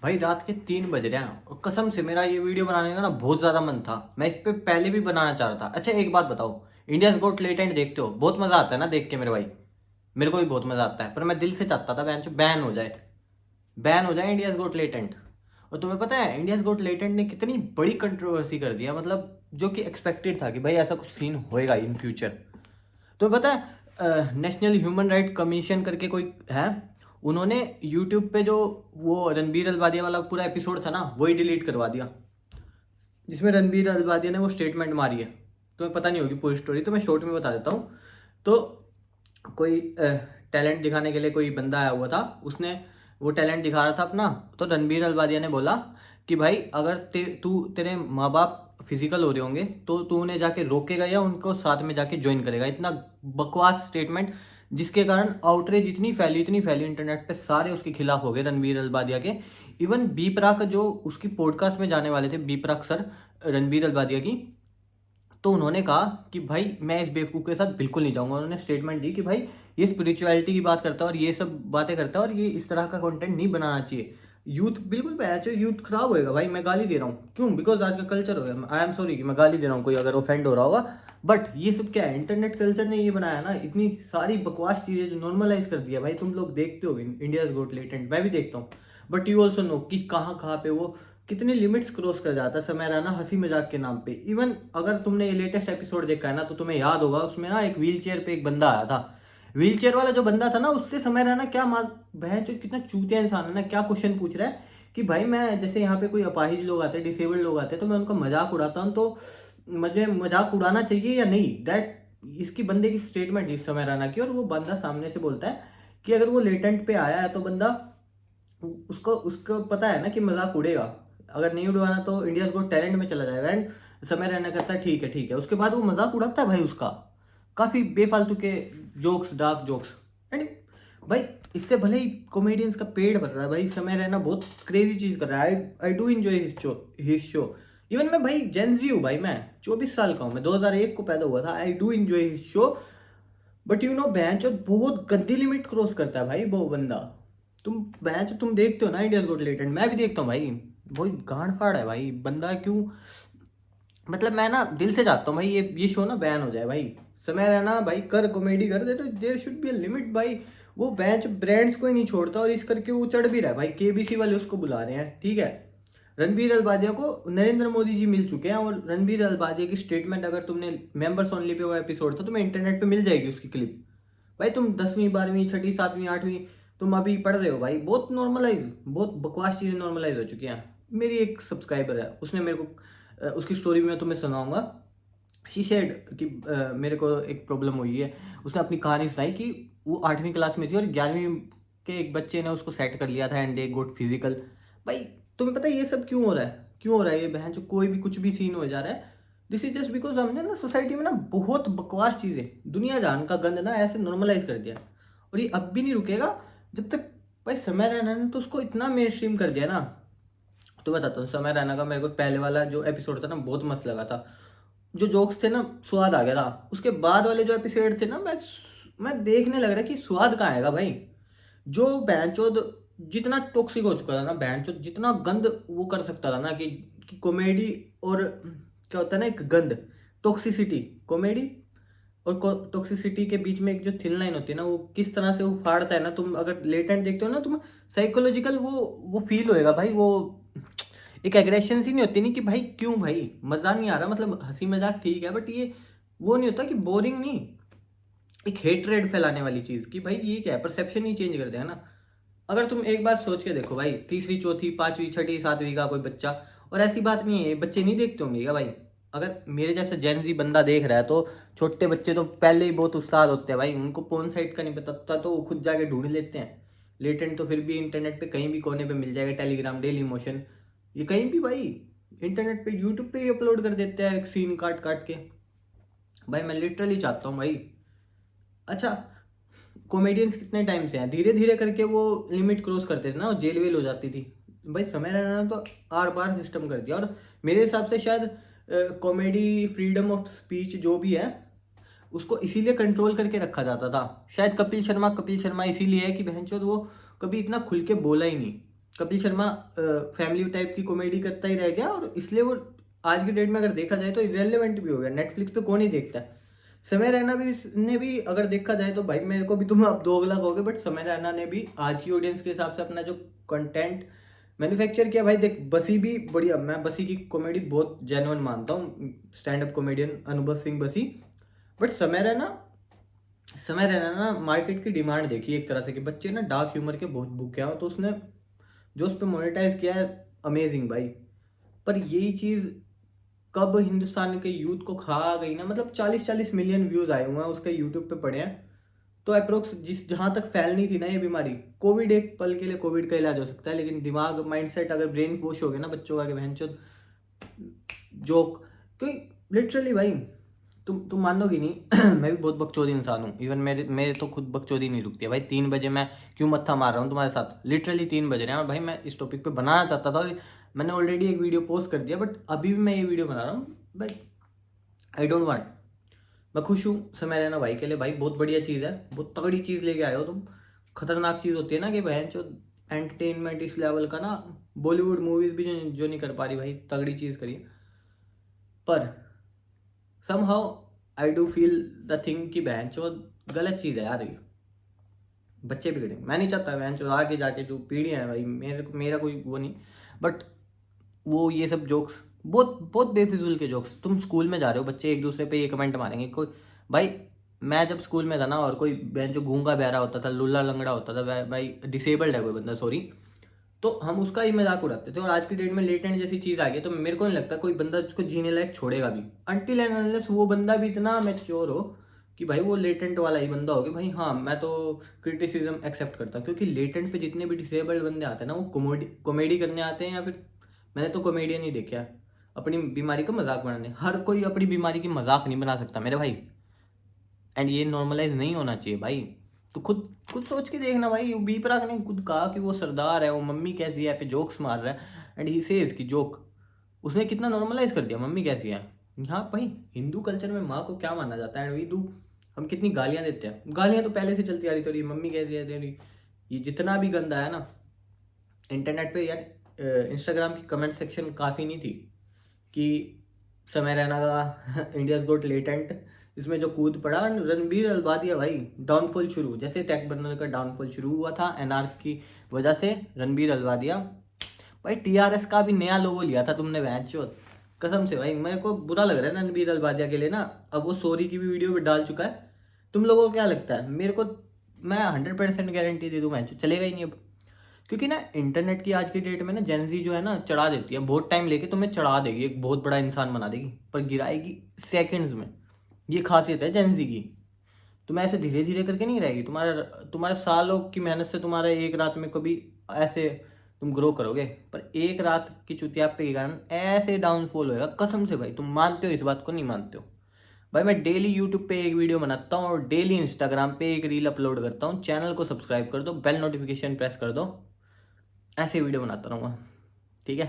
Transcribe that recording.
भाई रात के 3 बज रहे हैं और कसम से मेरा ये वीडियो बनाने का ना बहुत ज़्यादा मन था। मैं इस पे पहले भी बनाना चाह रहा था। अच्छा एक बात बताओ, इंडियाज गोट लेटेंट देखते हो? बहुत मज़ा आता है ना देख के मेरे भाई। मेरे को भी बहुत मज़ा आता है, पर मैं दिल से चाहता था बैन हो जाए। बैन हो जाए इंडियाज गोट लेटेंट। और तुम्हें पता है इंडियाज गोट लेटेंट ने कितनी बड़ी कंट्रोवर्सी कर दिया, मतलब जो कि एक्सपेक्टेड था कि भाई ऐसा कुछ सीन होएगा इन फ्यूचर। तुम्हें पता है नेशनल ह्यूमन राइट कमीशन करके कोई है, उन्होंने यूट्यूब पे जो वो रणबीर अलवादिया वाला पूरा एपिसोड था ना वही डिलीट करवा दिया, जिसमें रणबीर अलवादिया ने वो स्टेटमेंट मारी है। तुम्हें पता नहीं होगी पूरी स्टोरी, तो मैं शॉर्ट में बता देता हूँ। तो कोई टैलेंट दिखाने के लिए कोई बंदा आया हुआ था, उसने वो टैलेंट दिखा रहा था अपना। तो रणबीर अलवादिया ने बोला कि भाई अगर तेरे माँ बाप फिजिकल हो रहे होंगे तो तू उन्हें जाके रोकेगा या उनको साथ में जाके ज्वाइन करेगा। इतना बकवास स्टेटमेंट, जिसके कारण आउटरीच इतनी फैली इंटरनेट पे, सारे उसके खिलाफ हो गए रणबीर अलवादिया के। इवन बी प्राक जो उसकी पॉडकास्ट में जाने वाले थे, बी प्राक सर, रणबीर अलवादिया की, तो उन्होंने कहा कि भाई मैं इस बेवकूफ़ के साथ बिल्कुल नहीं जाऊंगा। उन्होंने स्टेटमेंट दी कि भाई ये स्पिरिचुअलिटी की बात करता है और ये सब बातें करता है और ये इस तरह का कंटेंट नहीं बनाना चाहिए। यूथ बिल्कुल बैच है, यूथ खराब होएगा भाई। मैं गाली दे रहा हूँ क्यों? बिकॉज आज का कल्चर हो गया। आई एम सॉरी कि मैं गाली दे रहा हूँ, कोई अगर ऑफेंड हो रहा होगा, बट ये सब क्या है, इंटरनेट कल्चर ने ये बनाया ना, इतनी सारी बकवास चीज़ें जो नॉर्मलाइज कर दिया। भाई तुम लोग देखते हो इंडियाज गोट लेटेंट, मैं भी देखता हूँ, बट यू ऑल्सो नो कि कहाँ कहाँ पे वो कितनी लिमिट्स क्रॉस कर जाता है समय रहना हंसी मजाक के नाम पे। इवन अगर तुमने ये लेटेस्ट एपिसोड देखा है ना, तो तुम्हें याद होगा उसमें ना एक व्हील चेयर पे एक बंदा आया था। व्हील चेयर वाला जो बंदा था ना, उससे समय रहना क्या बहन जो कितना चूतिया इंसान है ना, क्या क्वेश्चन पूछ रहा है कि भाई मैं जैसे यहाँ पे कोई अपाहिज लोग आते हैं, डिसेबल्ड लोग आते हैं, तो मैं उनका मजाक उड़ाता हूँ, तो मुझे मजाक उड़ाना चाहिए या नहीं? दैट इसकी बंदे की स्टेटमेंट इस समय रहना की। और वो बंदा सामने से बोलता है कि अगर वो लेटेंट पे आया है तो बंदा, उसको उसको पता है ना कि मजाक उड़ेगा, अगर नहीं उड़वाना तो इंडिया को टैलेंट में चला जाएगा। एंड समय रहना करता है ठीक है ठीक है, उसके बाद वो मजाक उड़ाता है भाई उसका, काफी बेफालतू के जोक्स, डार्क जोक्स। एंड भाई इससे भले ही कॉमेडियंस का पेड़ भर रहा है, भाई समय रहना बहुत क्रेजी चीज कर रहा है। I do enjoy his show. Even मैं भाई जेनजी हूँ भाई, मैं 24 साल का हूँ, मैं 2001 को पैदा हुआ था। I do enjoy his show, but you know bench और बहुत गंदी लिमिट क्रॉस करता है भाई वो बंदा। तुम बैंच तुम देखते हो ना इंडियाज गोट लेटेंट, मैं भी देखता हूँ भाई। बहुत गांड फाड़ है भाई बंदा, क्यों? मतलब मैं ना दिल से चाहता हूँ भाई ये शो ना बैन हो जाए भाई। समय रहना भाई कर कॉमेडी कर दे, तो there should be a limit भाई। वो बैंच ब्रांड्स को ही नहीं छोड़ता और इस करके वो चढ़ भी रहा है भाई। केबीसी वाले उसको बुला रहे हैं, ठीक है। रणबीर अलबादिया को नरेंद्र मोदी जी मिल चुके हैं, और रणबीर अलबादिया की स्टेटमेंट, अगर तुमने मेंबर्स ओनली पे वो एपिसोड था, तुम्हें इंटरनेट पे मिल जाएगी उसकी क्लिप। भाई तुम 10वीं 12वीं छठी 7वीं 8वीं तुम अभी पढ़ रहे हो भाई, बहुत नॉर्मलाइज, बहुत बकवास चीज़ें नॉर्मलाइज हो चुकी हैं। मेरी एक सब्सक्राइबर है, उसने मेरे को उसकी स्टोरी में तुम्हें सुनाऊंगा। शी शेड कि मेरे को एक प्रॉब्लम हुई है। उसने अपनी कहानी सुनाई कि वो 8वीं क्लास में थी और 11वीं के एक बच्चे ने उसको सेट कर लिया था एंड ए गुड फिजिकल। भाई तुम्हें पता है ये सब क्यों हो रहा है? क्यों हो रहा है ये बहन जो कोई भी कुछ भी सीन हो जा रहा है? दिस इज जस्ट बिकॉज हमने ना सोसाइटी में ना बहुत बकवास चीज़ें, दुनिया जान का गंद ना ऐसे नॉर्मलाइज कर दिया। और ये अब भी नहीं रुकेगा जब तक भाई समय रहना ने तो उसको इतना मेन स्ट्रीम कर दिया ना। तो बताता हूँ, समय रैना का मेरे को पहले वाला जो एपिसोड था ना बहुत मस्त लगा था। जो जोक्स थे ना, स्वाद आ गया था। उसके बाद वाले जो एपिसोड थे ना, मैं देखने लग रहा कि स्वाद कहाँ आएगा भाई। जो बैंचोद जितना टॉक्सिक हो चुका था ना, बैंचोद जितना गंद वो कर सकता था ना कि कॉमेडी और क्या होता है ना, एक गंद, टॉक्सिसिटी, कॉमेडी और टॉक्सिसिटी के बीच में एक जो थिन लाइन होती है ना, वो किस तरह से वो फाड़ता है ना। तुम अगर लेटेंट देखते हो ना, तुम साइकोलॉजिकल वो फील होएगा भाई। वो एक एग्रेशन सी नहीं होती नहीं कि भाई क्यों भाई मजा नहीं आ रहा, मतलब हंसी मजाक ठीक है, बट ये वो नहीं होता कि बोरिंग नहीं, एक हेटरेड फैलाने वाली चीज कि भाई ये क्या है, परसेप्शन ही चेंज कर देगा ना। अगर तुम एक बात सोच के देखो भाई, तीसरी चौथी पांचवी छठी सातवीं का कोई बच्चा, और ऐसी बात नहीं है बच्चे नहीं देखते होंगे क्या भाई? अगर मेरे जैसा जेनजी बंदा देख रहा है तो छोटे बच्चे तो पहले ही बहुत उस्ताद होते हैं भाई, उनको पोर्न साइट का नहीं पता होता तो वो खुद जाके ढूंढ लेते हैं। लेटेंट तो फिर भी इंटरनेट पे कहीं भी कोने पे मिल जाएगा, टेलीग्राम, डेली मोशन, ये कहीं भी भाई इंटरनेट पे, यूट्यूब पे ही अपलोड कर देते हैं सीन काट काट के। भाई मैं लिटरली चाहता हूँ भाई। अच्छा, कॉमेडियंस कितने टाइम से हैं, धीरे धीरे करके वो लिमिट क्रॉस करते थे ना, जेल वेल हो जाती थी। भाई समय रहना तो आर पार सिस्टम कर दिया। और मेरे हिसाब से शायद कॉमेडी, फ्रीडम ऑफ स्पीच जो भी है, उसको इसीलिए कंट्रोल करके रखा जाता था। शायद कपिल शर्मा इसीलिए है कि बहनचोद वो कभी इतना खुल के बोला ही नहीं। कपिल शर्मा फैमिली टाइप की कॉमेडी करता ही रह गया, और इसलिए वो आज की डेट में अगर देखा जाए तो इरेलीवेंट भी हो गया। नेटफ्लिक्स पे कौन ही देखता है। समय रैना भी ने भी अगर देखा जाए तो भाई, मेरे को भी तुम अब दोगला कहोगे, बट समय रैना ने भी आज की ऑडियंस के हिसाब से अपना जो कंटेंट मैन्युफैक्चर किया भाई। देख बसी भी बढ़िया, मैं बसी की कॉमेडी बहुत जेन्युइन मानता हूँ, स्टैंड अप कॉमेडियन अनुभव सिंह बसी। बट समय रैना ना मार्केट की डिमांड देखी एक तरह से कि बच्चे ना डार्क ह्यूमर के बहुत भूखे हैं, तो उसने जो उस पर मोनेटाइज किया है, अमेजिंग भाई। पर यही चीज़ कब हिंदुस्तान के यूथ को खा गई ना, मतलब 40-40 मिलियन व्यूज आए हुए हैं उसके यूट्यूब पे पड़े हैं। तो अप्रोक्स जिस जहाँ तक फैलनी थी ना ये बीमारी, कोविड एक पल के लिए कोविड का इलाज हो सकता है, लेकिन दिमाग माइंडसेट अगर ब्रेन वॉश हो गया ना बच्चों का कि बहन चोद जोक, क्योंकि लिटरली भाई तुम मानोगी नहीं मैं भी बहुत बकचोदी इंसान हूँ। इवन मेरे तो खुद बकचोदी नहीं रुकती है भाई। 3 बजे मैं क्यों मत्था मार रहा हूँ तुम्हारे साथ, लिटरली 3 बज रहे हैं, और भाई मैं इस टॉपिक पे बनाना चाहता था, और मैंने ऑलरेडी एक वीडियो पोस्ट कर दिया, बट अभी भी मैं ये वीडियो बना रहा हूँ भाई। I don't want. मैं खुश हूँ समय रैना भाई के लिए, भाई बहुत बढ़िया चीज़ है, बहुत तगड़ी चीज़ लेके आए हो तुम। खतरनाक चीज़ होती है ना कि बहन चो एंटरटेनमेंट इस लेवल का ना, बॉलीवुड मूवीज भी जो नहीं कर पा रही भाई, तगड़ी चीज़ करी। पर somehow I do feel the thing कि बहन चो गलत चीज़ है यार ये। बच्चे बिगड़ेंगे, मैं नहीं चाहता बहन चो आगे जाके जो पीढ़ियाँ हैं भाई, मेरा कोई वो नहीं, बट वो ये सब जोक्स बहुत बहुत बेफिजूल के जोक्स। तुम स्कूल में जा रहे हो, बच्चे एक दूसरे पे ये कमेंट मारेंगे कोई भाई। मैं जब स्कूल में था ना, और कोई बहन जो गूंगा बहरा होता था, लुल्ला लंगड़ा होता था भाई, डिसेबल्ड है कोई बंदा सॉरी, तो हम उसका ही मजाक उड़ाते थे। और आज की डेट में लेटेंट जैसी चीज़ आ गई, तो मेरे को नहीं लगता कोई बंदा उसको जीने लायक छोड़ेगा भी, अनटिल एंड अनलेस वो बंदा भी इतना मैच्योर हो कि भाई वो लेटेंट वाला ही बंदा हो कि भाई हाँ मैं तो क्रिटिसिज्म एक्सेप्ट करता हूँ। क्योंकि लेटेंट पे जितने भी डिसेबल्ड बंदे आते हैं ना, वो कॉमेडी करने आते हैं, या फिर मैंने तो कॉमेडियन ही देखा है अपनी बीमारी का मजाक बनाने। हर कोई अपनी बीमारी की मजाक नहीं बना सकता मेरे भाई, एंड ये नॉर्मलाइज नहीं होना चाहिए भाई। तो खुद खुद सोच के देखना भाई। बी प्राक ने खुद कहा कि वो सरदार है, वो मम्मी कैसी है पे जोक्स मार रहा है, एंड ही सेज की जोक उसने कितना नॉर्मलाइज कर दिया, मम्मी कैसी है। हाँ भाई, हिंदू कल्चर में माँ को क्या माना जाता है, एंड वी डू, हम कितनी गालियाँ देते हैं। गालियाँ तो पहले से चलती आ रही, तो ये मम्मी कैसी है तेरी, ये जितना भी गंदा है ना इंटरनेट पे यार। इंस्टाग्राम की कमेंट सेक्शन काफ़ी नहीं थी कि समय रैना का इंडियाज गोट लेटेंट, इसमें जो कूद पड़ा रणबीर अलबादिया भाई, डाउनफॉल शुरू, जैसे टेक बर्नर का डाउनफॉल शुरू हुआ था एनआर की वजह से, रणबीर अलबादिया भाई टीआरएस का भी नया लोगो लिया था तुमने बहनचोद, कसम से भाई। मेरे को बुरा लग रहा है रणबीर अलबादिया के लिए ना। अब वो सॉरी की भी वीडियो भी डाल चुका है। तुम लोगों को क्या लगता है? मेरे को, मैं 100% गारंटी दे दूँ बहनचोद चलेगा ही नहीं अब। क्योंकि ना इंटरनेट की आज की डेट में ना जेंजी जो है ना चढ़ा देती है, बहुत टाइम लेके तुम्हें चढ़ा देगी, एक बहुत बड़ा इंसान बना देगी, पर गिराएगी सेकंड्स में। ये खासियत है जेंजी की। तुम्हें ऐसे धीरे धीरे करके नहीं गिराएगी। तुम्हारे सालों की मेहनत से तुम्हारे एक रात में कभी ऐसे तुम ग्रो करोगे, पर एक रात की चुतियापे के कारण ऐसे डाउनफॉल होएगा, कसम से भाई। तुम मानते हो इस बात को? नहीं मानते हो भाई। मैं डेली यूट्यूब पे एक वीडियो बनाता हूँ, और डेली इंस्टाग्राम पे एक रील अपलोड करता हूँ। चैनल को सब्सक्राइब कर दो, बेल नोटिफिकेशन प्रेस कर दो, ऐसे वीडियो बनाता रहूँगा, ठीक है।